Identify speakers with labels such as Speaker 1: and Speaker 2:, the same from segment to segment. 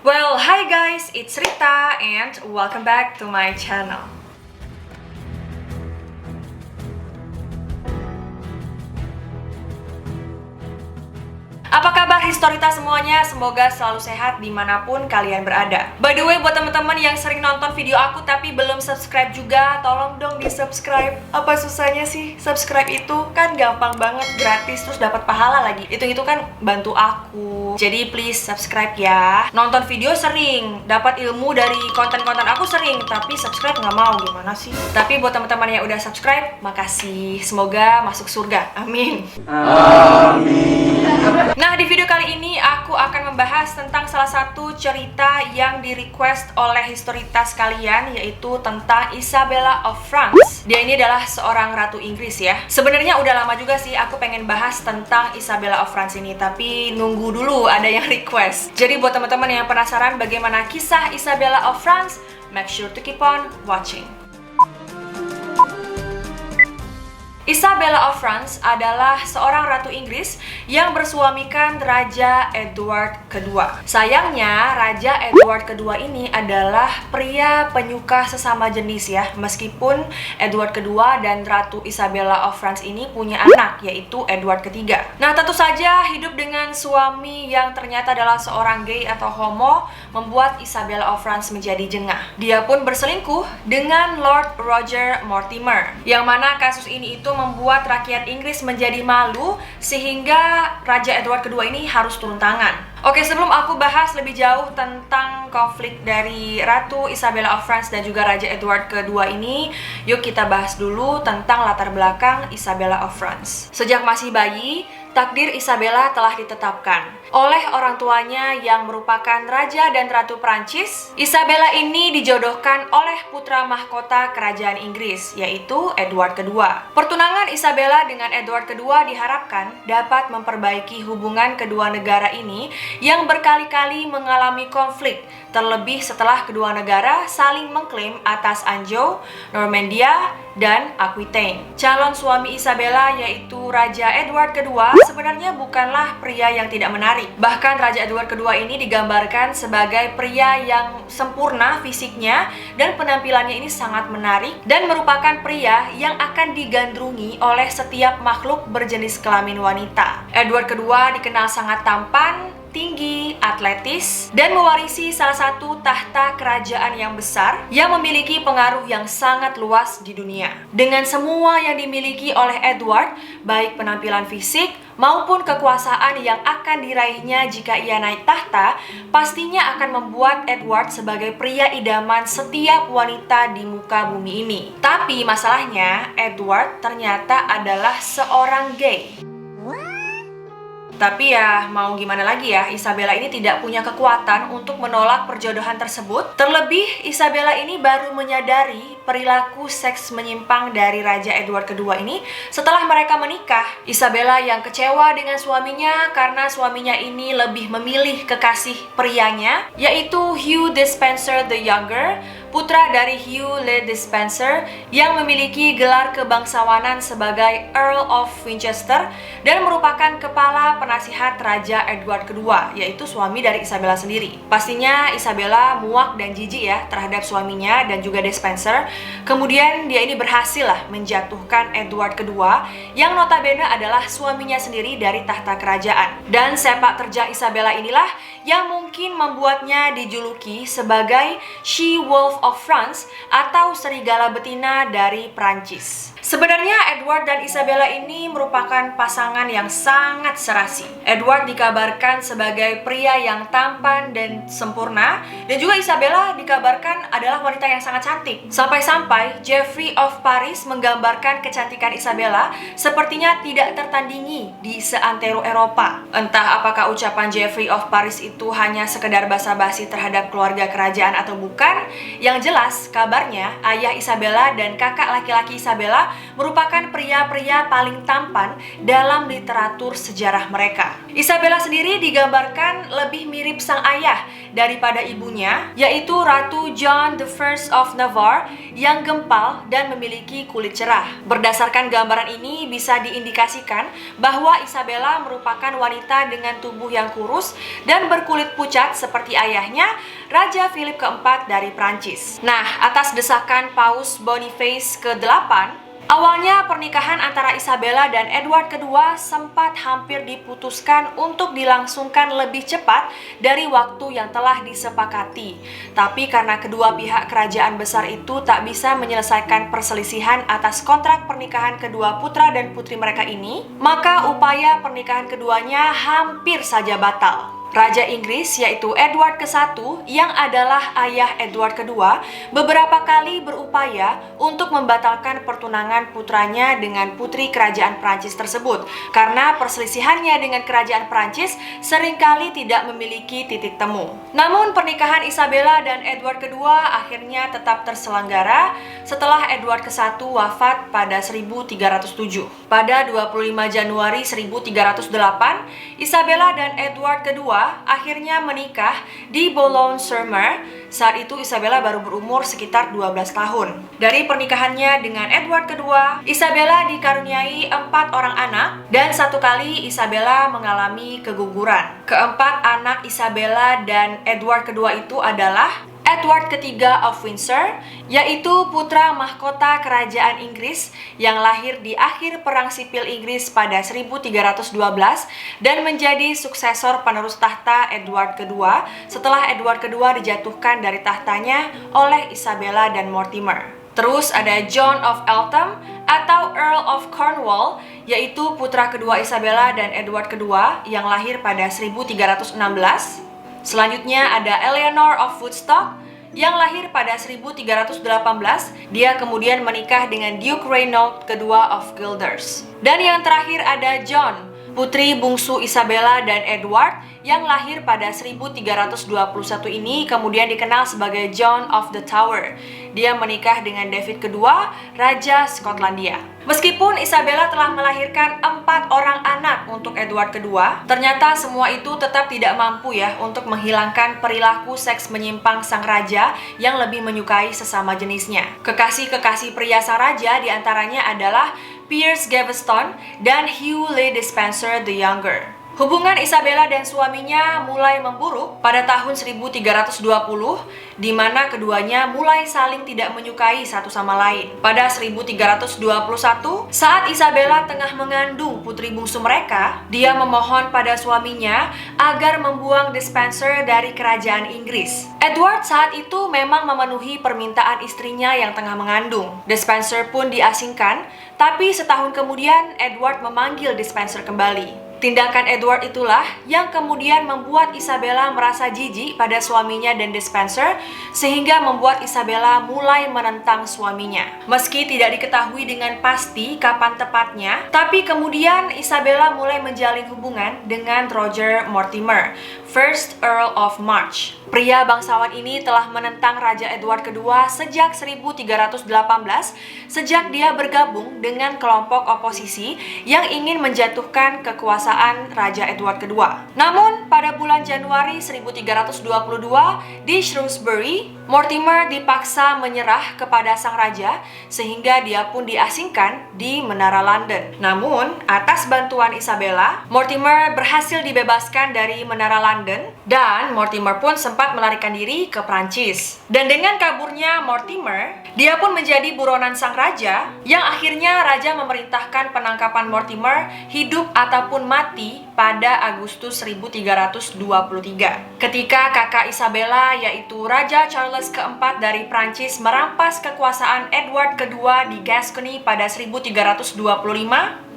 Speaker 1: Well, hi guys, it's Rita and welcome back to my channel. Apa kabar Historita semuanya? Semoga selalu sehat dimanapun kalian berada. By the way, buat teman-teman yang sering nonton video aku tapi belum subscribe juga, tolong dong di subscribe. Apa susahnya sih? Subscribe itu kan gampang banget, gratis, terus dapat pahala lagi. Itu kan bantu aku. Jadi please subscribe ya. Nonton video sering, dapat ilmu dari konten-konten aku sering, tapi subscribe nggak mau, gimana sih? Tapi buat teman-teman yang udah subscribe, makasih. Semoga masuk surga. Amin.
Speaker 2: Amin.
Speaker 1: Nah, di video kali ini aku akan membahas tentang salah satu cerita yang di-request oleh Historitas kalian, yaitu tentang Isabella of France. Dia ini adalah seorang ratu Inggris ya. Sebenarnya udah lama juga sih aku pengen bahas tentang Isabella of France ini, tapi nunggu dulu ada yang request. Jadi buat teman-teman yang penasaran bagaimana kisah Isabella of France, make sure to keep on watching. Isabella of France adalah seorang ratu Inggris yang bersuamikan Raja Edward II. Sayangnya, Raja Edward II ini adalah pria penyuka sesama jenis ya. Meskipun Edward II dan Ratu Isabella of France ini punya anak, yaitu Edward III. Nah, tentu saja hidup dengan suami yang ternyata adalah seorang gay atau homo membuat Isabella of France menjadi jengah. Dia pun berselingkuh dengan Lord Roger Mortimer, yang mana kasus ini itu membuat rakyat Inggris menjadi malu sehingga Raja Edward II ini harus turun tangan. Oke, sebelum aku bahas lebih jauh tentang konflik dari Ratu Isabella of France dan juga Raja Edward II ini, yuk kita bahas dulu tentang latar belakang Isabella of France. Sejak masih bayi, takdir Isabella telah ditetapkan oleh orang tuanya yang merupakan Raja dan Ratu Prancis. Isabella ini dijodohkan oleh putra mahkota kerajaan Inggris, yaitu Edward II. Pertunangan Isabella dengan Edward II diharapkan dapat memperbaiki hubungan kedua negara ini yang berkali-kali mengalami konflik, terlebih setelah kedua negara saling mengklaim atas Anjou, Normandia, dan Aquitaine. Calon suami Isabella yaitu Raja Edward II sebenarnya bukanlah pria yang tidak menarik. Bahkan Raja Edward II ini digambarkan sebagai pria yang sempurna fisiknya dan penampilannya ini sangat menarik dan merupakan pria yang akan digandrungi oleh setiap makhluk berjenis kelamin wanita. Edward II dikenal sangat tampan, tinggi, atletis, dan mewarisi salah satu tahta kerajaan yang besar yang memiliki pengaruh yang sangat luas di dunia. Dengan semua yang dimiliki oleh Edward, baik penampilan fisik maupun kekuasaan yang akan diraihnya jika ia naik tahta, pastinya akan membuat Edward sebagai pria idaman setiap wanita di muka bumi ini. Tapi masalahnya, Edward ternyata adalah seorang gay. Tapi ya, mau gimana lagi ya, Isabella ini tidak punya kekuatan untuk menolak perjodohan tersebut. Terlebih, Isabella ini baru menyadari perilaku seks menyimpang dari Raja Edward II ini setelah mereka menikah. Isabella yang kecewa dengan suaminya karena suaminya ini lebih memilih kekasih prianya, yaitu Hugh Despencer the Younger, putra dari Hugh Le Despencer yang memiliki gelar kebangsawanan sebagai Earl of Winchester dan merupakan kepala penasihat Raja Edward II, yaitu suami dari Isabella sendiri. Pastinya Isabella muak dan jijik ya terhadap suaminya dan juga Despencer. Kemudian dia ini berhasil lah menjatuhkan Edward II yang notabene adalah suaminya sendiri dari tahta kerajaan. Dan sepak terjang Isabella inilah yang mungkin membuatnya dijuluki sebagai She-Wolf of France atau serigala betina dari Prancis. Sebenarnya Edward dan Isabella ini merupakan pasangan yang sangat serasi. Edward dikabarkan sebagai pria yang tampan dan sempurna, dan juga Isabella dikabarkan adalah wanita yang sangat cantik. Sampai-sampai Geoffrey of Paris menggambarkan kecantikan Isabella sepertinya tidak tertandingi di seantero Eropa. Entah apakah ucapan Geoffrey of Paris itu hanya sekedar basa-basi terhadap keluarga kerajaan atau bukan. Yang jelas, kabarnya ayah Isabella dan kakak laki-laki Isabella merupakan pria-pria paling tampan dalam literatur sejarah mereka. Isabella sendiri digambarkan lebih mirip sang ayah daripada ibunya, yaitu Ratu John the First of Navarre yang gempal dan memiliki kulit cerah. Berdasarkan gambaran ini bisa diindikasikan bahwa Isabella merupakan wanita dengan tubuh yang kurus dan berkulit pucat seperti ayahnya, Raja Philip keempat dari Prancis. Nah, atas desakan Paus Boniface ke-8, awalnya pernikahan antara Isabella dan Edward kedua sempat hampir diputuskan untuk dilangsungkan lebih cepat dari waktu yang telah disepakati. Tapi karena kedua pihak kerajaan besar itu tak bisa menyelesaikan perselisihan atas kontrak pernikahan kedua putra dan putri mereka ini, maka upaya pernikahan keduanya hampir saja batal. Raja Inggris yaitu Edward ke-1 yang adalah ayah Edward kedua beberapa kali berupaya untuk membatalkan pertunangan putranya dengan putri kerajaan Prancis tersebut karena perselisihannya dengan kerajaan Prancis seringkali tidak memiliki titik temu. Namun pernikahan Isabella dan Edward kedua akhirnya tetap terselenggara setelah Edward ke-1 wafat pada 1307. Pada 25 Januari 1308, Isabella dan Edward kedua akhirnya menikah di Boulogne-sur-Mer. Saat itu Isabella baru berumur sekitar 12 tahun. Dari pernikahannya dengan Edward kedua, Isabella dikaruniai 4 orang anak dan 1 kali Isabella mengalami keguguran. Keempat anak Isabella dan Edward kedua itu adalah Edward ketiga of Windsor, yaitu putra mahkota kerajaan Inggris yang lahir di akhir Perang Sipil Inggris pada 1312 dan menjadi suksesor penerus tahta Edward kedua setelah Edward kedua dijatuhkan dari tahtanya oleh Isabella dan Mortimer. Terus ada John of Eltham atau Earl of Cornwall, yaitu putra kedua Isabella dan Edward kedua yang lahir pada 1316. Selanjutnya ada Eleanor of Woodstock yang lahir pada 1318. Dia kemudian menikah dengan Duke Reynold kedua of Guelders. Dan yang terakhir ada John, putri bungsu Isabella dan Edward yang lahir pada 1321 ini kemudian dikenal sebagai John of the Tower. Dia menikah dengan David kedua, Raja Skotlandia. Meskipun Isabella telah melahirkan 4 orang anak untuk Edward kedua, ternyata semua itu tetap tidak mampu ya untuk menghilangkan perilaku seks menyimpang sang raja yang lebih menyukai sesama jenisnya. Kekasih-kekasih pria sang raja diantaranya adalah Piers Gaveston dan Hugh Le Despencer the Younger. Hubungan Isabella dan suaminya mulai memburuk pada tahun 1320, di mana keduanya mulai saling tidak menyukai satu sama lain. Pada 1321, saat Isabella tengah mengandung putri bungsu mereka, dia memohon pada suaminya agar membuang Despencer dari kerajaan Inggris. Edward saat itu memang memenuhi permintaan istrinya yang tengah mengandung. Despencer pun diasingkan, tapi setahun kemudian Edward memanggil Despencer kembali. Tindakan Edward itulah yang kemudian membuat Isabella merasa jijik pada suaminya dan Despencer, sehingga membuat Isabella mulai menentang suaminya. Meski tidak diketahui dengan pasti kapan tepatnya, tapi kemudian Isabella mulai menjalin hubungan dengan Roger Mortimer, First Earl of March. Pria bangsawan ini telah menentang Raja Edward kedua sejak 1318, sejak dia bergabung dengan kelompok oposisi yang ingin menjatuhkan kekuasaan Raja Edward kedua. Namun, pada bulan Januari 1322 di Shrewsbury, Mortimer dipaksa menyerah kepada sang raja sehingga dia pun diasingkan di Menara London. Namun, atas bantuan Isabella, Mortimer berhasil dibebaskan dari Menara London dan Mortimer pun sempat melarikan diri ke Prancis. Dan dengan kaburnya Mortimer, dia pun menjadi buronan sang raja yang akhirnya raja memerintahkan penangkapan Mortimer hidup ataupun mati pada Agustus 1323. Ketika kakak Isabella yaitu Raja Charles keempat dari Prancis merampas kekuasaan Edward kedua di Gascony pada 1325,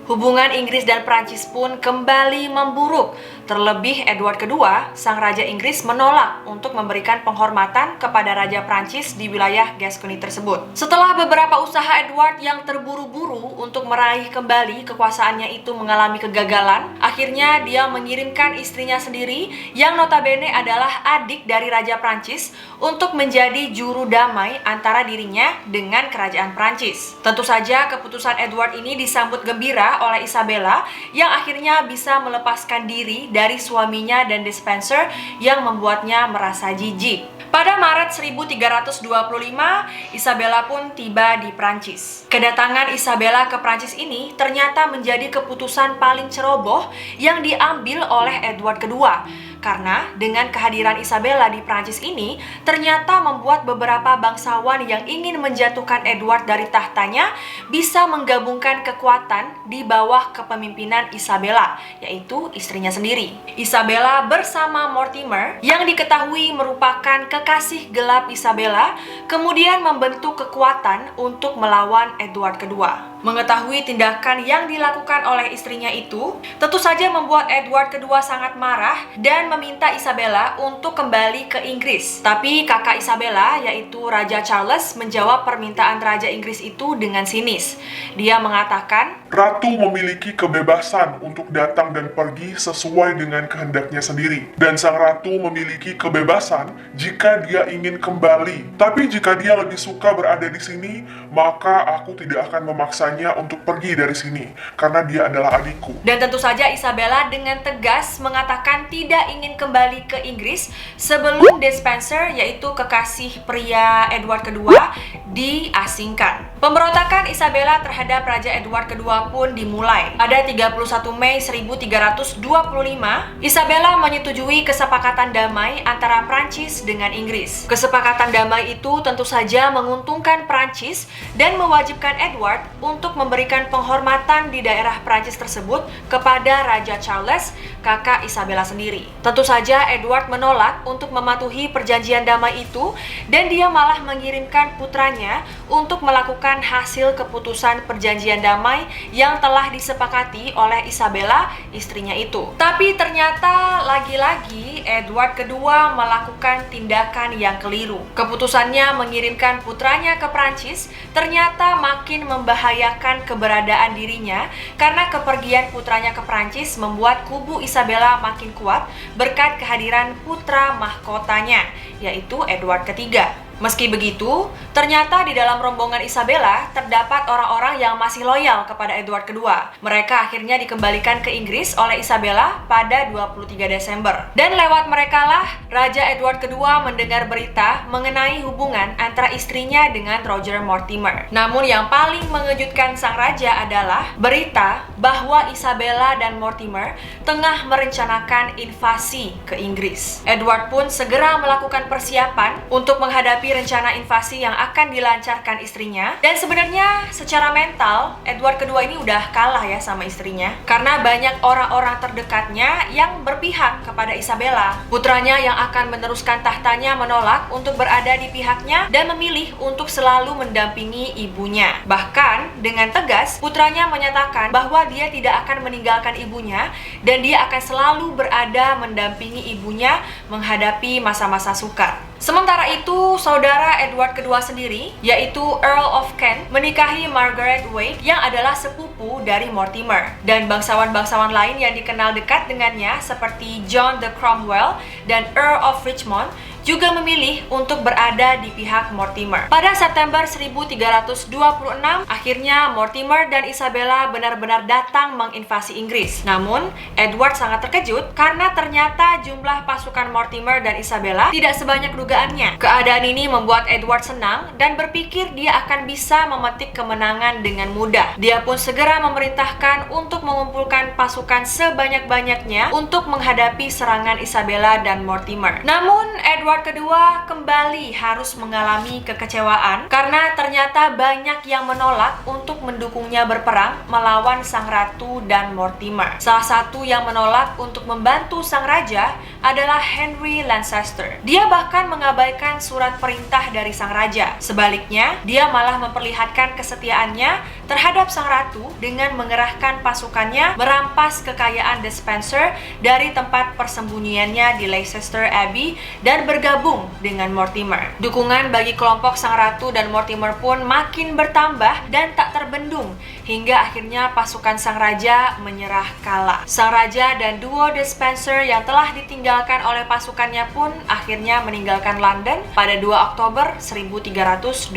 Speaker 1: hubungan Inggris dan Prancis pun kembali memburuk. Terlebih Edward kedua, sang Raja Inggris menolak untuk memberikan penghormatan kepada Raja Prancis di wilayah Gascony tersebut. Setelah beberapa usaha Edward yang terburu-buru untuk meraih kembali kekuasaannya itu mengalami kegagalan, akhirnya dia mengirimkan istrinya sendiri yang notabene adalah adik dari Raja Prancis untuk menjadi juru damai antara dirinya dengan kerajaan Prancis. Tentu saja keputusan Edward ini disambut gembira oleh Isabella yang akhirnya bisa melepaskan diri dari suaminya dan Despenser yang membuatnya merasa jijik. Pada Maret 1325, Isabella pun tiba di Prancis. Kedatangan Isabella ke Prancis ini ternyata menjadi keputusan paling ceroboh yang diambil oleh Edward kedua. Karena dengan kehadiran Isabella di Prancis ini ternyata membuat beberapa bangsawan yang ingin menjatuhkan Edward dari tahtanya bisa menggabungkan kekuatan di bawah kepemimpinan Isabella, yaitu istrinya sendiri. Isabella bersama Mortimer yang diketahui merupakan kekasih gelap Isabella kemudian membentuk kekuatan untuk melawan Edward kedua. Mengetahui tindakan yang dilakukan oleh istrinya itu tentu saja membuat Edward kedua sangat marah dan meminta Isabella untuk kembali ke Inggris. Tapi kakak Isabella, yaitu Raja Charles, menjawab permintaan Raja Inggris itu dengan sinis. Dia mengatakan,
Speaker 3: Ratu memiliki kebebasan untuk datang dan pergi sesuai dengan kehendaknya sendiri. Dan sang ratu memiliki kebebasan jika dia ingin kembali. Tapi jika dia lebih suka berada di sini, maka aku tidak akan memaksanya untuk pergi dari sini, karena dia adalah adikku.
Speaker 1: Dan tentu saja Isabella dengan tegas mengatakan tidak ingin kembali ke Inggris sebelum Despenser, yaitu kekasih pria Edward kedua, diasingkan. Pemberontakan Isabella terhadap Raja Edward kedua pun dimulai. Pada 31 Mei 1325, Isabella menyetujui kesepakatan damai antara Prancis dengan Inggris. Kesepakatan damai itu tentu saja menguntungkan Prancis dan mewajibkan Edward untuk memberikan penghormatan di daerah Prancis tersebut kepada Raja Charles, kakak Isabella sendiri. Tentu saja Edward menolak untuk mematuhi perjanjian damai itu dan dia malah mengirimkan putranya untuk melakukan hasil keputusan perjanjian damai yang telah disepakati oleh Isabella, istrinya itu. Tapi ternyata lagi-lagi Edward kedua melakukan tindakan yang keliru. Keputusannya mengirimkan putranya ke Prancis ternyata makin membahayakan keberadaan dirinya karena kepergian putranya ke Prancis membuat kubu Isabella makin kuat berkat kehadiran putra mahkotanya, yaitu Edward ketiga. Meski begitu, ternyata di dalam rombongan Isabella terdapat orang-orang yang masih loyal kepada Edward kedua. Mereka akhirnya dikembalikan ke Inggris oleh Isabella pada 23 Desember. Dan lewat merekalah Raja Edward kedua mendengar berita mengenai hubungan antara istrinya dengan Roger Mortimer. Namun yang paling mengejutkan sang raja adalah berita bahwa Isabella dan Mortimer tengah merencanakan invasi ke Inggris. Edward pun segera melakukan persiapan untuk menghadapi rencana invasi yang akan dilancarkan istrinya. Dan sebenarnya secara mental Edward kedua ini udah kalah ya sama istrinya, karena banyak orang-orang terdekatnya yang berpihak kepada Isabella. Putranya yang akan meneruskan tahtanya menolak untuk berada di pihaknya dan memilih untuk selalu mendampingi ibunya. Bahkan dengan tegas putranya menyatakan bahwa dia tidak akan meninggalkan ibunya dan dia akan selalu berada mendampingi ibunya menghadapi masa-masa sukar. Sementara itu, saudara Edward kedua sendiri, yaitu Earl of Kent, menikahi Margaret Wade yang adalah sepupu dari Mortimer. Dan bangsawan-bangsawan lain yang dikenal dekat dengannya seperti John de Cromwell dan Earl of Richmond juga memilih untuk berada di pihak Mortimer. Pada September 1326, akhirnya Mortimer dan Isabella benar-benar datang menginvasi Inggris. Namun, Edward sangat terkejut karena ternyata jumlah pasukan Mortimer dan Isabella tidak sebanyak dugaannya. Keadaan ini membuat Edward senang dan berpikir dia akan bisa memetik kemenangan dengan mudah. Dia pun segera memerintahkan untuk mengumpulkan pasukan sebanyak-banyaknya untuk menghadapi serangan Isabella dan Mortimer. Namun, Edward kedua kembali harus mengalami kekecewaan karena ternyata banyak yang menolak untuk mendukungnya berperang melawan sang ratu dan Mortimer. Salah satu yang menolak untuk membantu sang raja adalah Henry Lancaster. Dia bahkan mengabaikan surat perintah dari sang raja. Sebaliknya, dia malah memperlihatkan kesetiaannya terhadap sang ratu dengan mengerahkan pasukannya merampas kekayaan Despenser dari tempat persembunyiannya di Leicester Abbey dan bergabung bergabung dengan Mortimer. Dukungan bagi kelompok Sang Ratu dan Mortimer pun makin bertambah dan tak terbendung, hingga akhirnya pasukan Sang Raja menyerah kalah. Sang Raja dan duo Despenser yang telah ditinggalkan oleh pasukannya pun akhirnya meninggalkan London pada 2 Oktober 1326.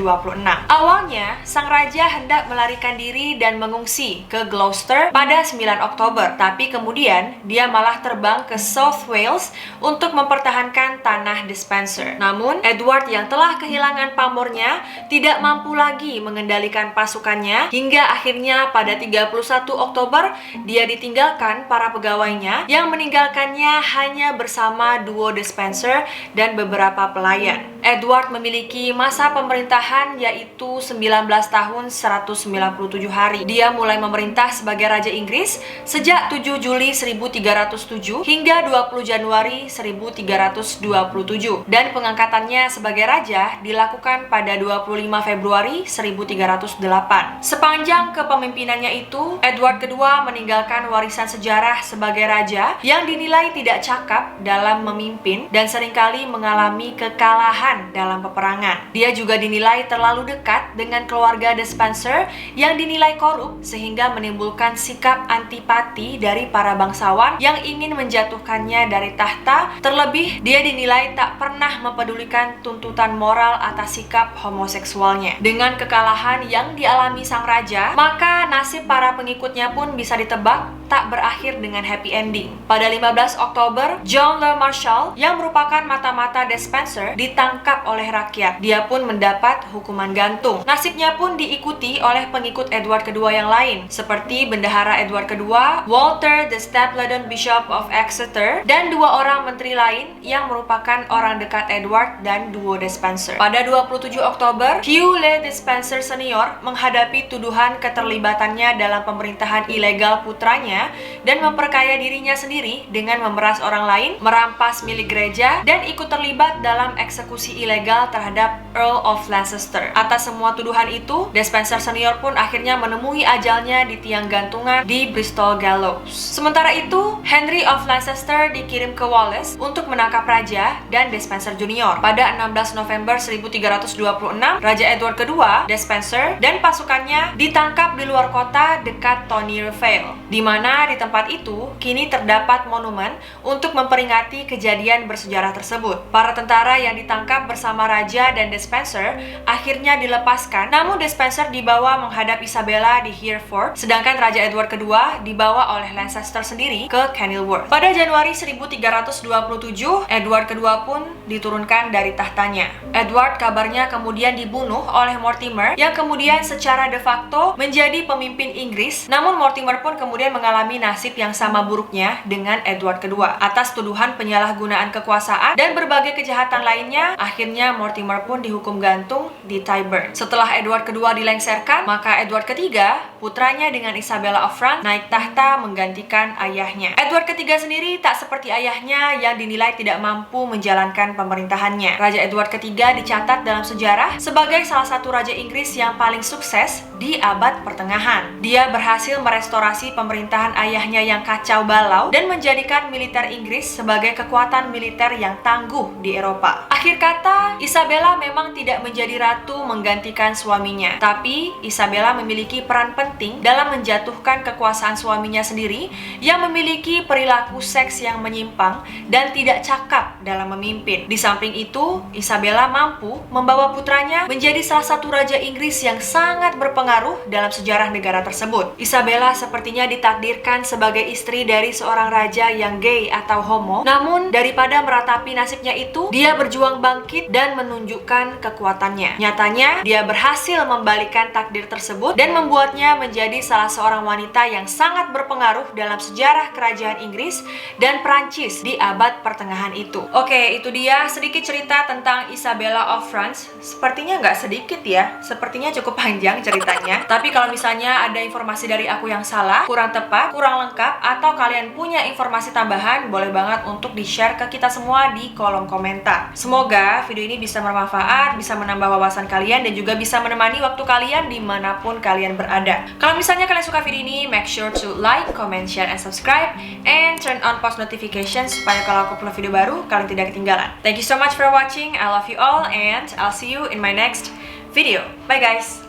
Speaker 1: Awalnya, Sang Raja hendak melarikan diri dan mengungsi ke Gloucester pada 9 Oktober, tapi kemudian dia malah terbang ke South Wales untuk mempertahankan tanah Despenser. Namun, Edward yang telah kehilangan pamornya tidak mampu lagi mengendalikan pasukannya, hingga akhirnya pada 31 Oktober dia ditinggalkan para pegawainya yang meninggalkannya hanya bersama duo Despenser dan beberapa pelayan. Edward memiliki masa pemerintahan yaitu 19 tahun 197 hari. Dia mulai memerintah sebagai Raja Inggris sejak 7 Juli 1307 hingga 20 Januari 1327, dan pengangkatannya sebagai raja dilakukan pada 25 Februari 1308. Sepanjang kepemimpinannya itu, Edward II meninggalkan warisan sejarah sebagai raja yang dinilai tidak cakap dalam memimpin dan seringkali mengalami kekalahan dalam peperangan. Dia juga dinilai terlalu dekat dengan keluarga Despenser yang dinilai korup sehingga menimbulkan sikap antipati dari para bangsawan yang ingin menjatuhkannya dari tahta. Terlebih, dia dinilai tak pernah mempedulikan tuntutan moral atas sikap homoseksualnya. Dengan kekalahan yang dialami sang raja, maka nasib para pengikutnya pun bisa ditebak tak berakhir dengan happy ending. Pada 15 Oktober, John Le Marchal yang merupakan mata-mata Despenser ditangkap oleh rakyat. Dia pun mendapat hukuman gantung. Nasibnya pun diikuti oleh pengikut Edward II yang lain, seperti Bendahara Edward II, Walter the Stapledon Bishop of Exeter, dan dua orang menteri lain yang merupakan orang dekat Edward dan duo Despenser. Pada 27 Oktober, Hugh Le Despenser Senior menghadapi tuduhan keterlibatannya dalam pemerintahan ilegal putranya dan memperkaya dirinya sendiri dengan memeras orang lain, merampas milik gereja, dan ikut terlibat dalam eksekusi ilegal terhadap Earl of Leicester. Atas semua tuduhan itu, Despenser Senior pun akhirnya menemui ajalnya di tiang gantungan di Bristol Gallows. Sementara itu, Henry of Leicester dikirim ke Wales untuk menangkap raja dan Despenser Junior. Pada 16 November 1326, Raja Edward II, Despenser, dan pasukannya ditangkap di luar kota dekat Tonyer Vale, di mana di tempat itu kini terdapat monumen untuk memperingati kejadian bersejarah tersebut. Para tentara yang ditangkap bersama Raja dan Despenser akhirnya dilepaskan, namun Despenser dibawa menghadap Isabella di Hereford, sedangkan Raja Edward II dibawa oleh Leicester sendiri ke Kenilworth. Pada Januari 1327, Edward II pun diturunkan dari tahtanya. Edward kabarnya kemudian dibunuh oleh Mortimer yang kemudian secara de facto menjadi pemimpin Inggris, namun Mortimer pun kemudian mengalami nasib yang sama buruknya dengan Edward II. Atas tuduhan penyalahgunaan kekuasaan dan berbagai kejahatan lainnya, akhirnya Mortimer pun dihukum gantung di Tyburn. Setelah Edward II dilengsarkan, maka Edward III, putranya dengan Isabella of France, naik tahta menggantikan ayahnya. Edward III sendiri tak seperti ayahnya yang dinilai tidak mampu menjalankan pemerintahannya. Raja Edward III dicatat dalam sejarah sebagai salah satu raja Inggris yang paling sukses di abad pertengahan. Dia berhasil merestorasi pemerintahan ayahnya yang kacau balau dan menjadikan militer Inggris sebagai kekuatan militer yang tangguh di Eropa. Akhir kata, Isabella memang tidak menjadi ratu menggantikan suaminya, tapi Isabella memiliki peran penting dalam menjatuhkan kekuasaan suaminya sendiri yang memiliki perilaku seks yang menyimpang dan tidak cakap dalam memimpin. Di samping itu, Isabella mampu membawa putranya menjadi salah satu raja Inggris yang sangat berpengaruh dalam sejarah negara tersebut. Isabella sepertinya ditakdirkan sebagai istri dari seorang raja yang gay atau homo, namun daripada meratapi nasibnya itu, dia berjuang bangkit dan menunjukkan kekuatannya. Nyatanya, dia berhasil membalikkan takdir tersebut dan membuatnya menjadi salah seorang wanita yang sangat berpengaruh dalam sejarah kerajaan Inggris dan Prancis di abad pertengahan itu. Oke, itu dia sedikit cerita tentang Isabella of France. Sepertinya nggak sedikit ya, sepertinya cukup panjang ceritanya. Tapi kalau misalnya ada informasi dari aku yang salah, kurang tepat, kurang lengkap, atau kalian punya informasi tambahan, boleh banget untuk di-share ke kita semua di kolom komentar. Semoga video ini bisa bermanfaat, bisa menambah wawasan kalian, dan juga bisa menemani waktu kalian dimanapun kalian berada. Kalau misalnya kalian suka video ini, make sure to like, comment, share, and subscribe, and turn on post notification supaya kalau aku upload video baru, kalian kalian tidak ketinggalan. Thank you so much for watching. I love you all and I'll see you in my next video. Bye guys.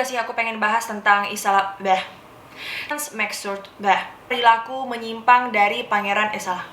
Speaker 1: Sih aku pengen bahas tentang perilaku menyimpang dari Pangeran Salah.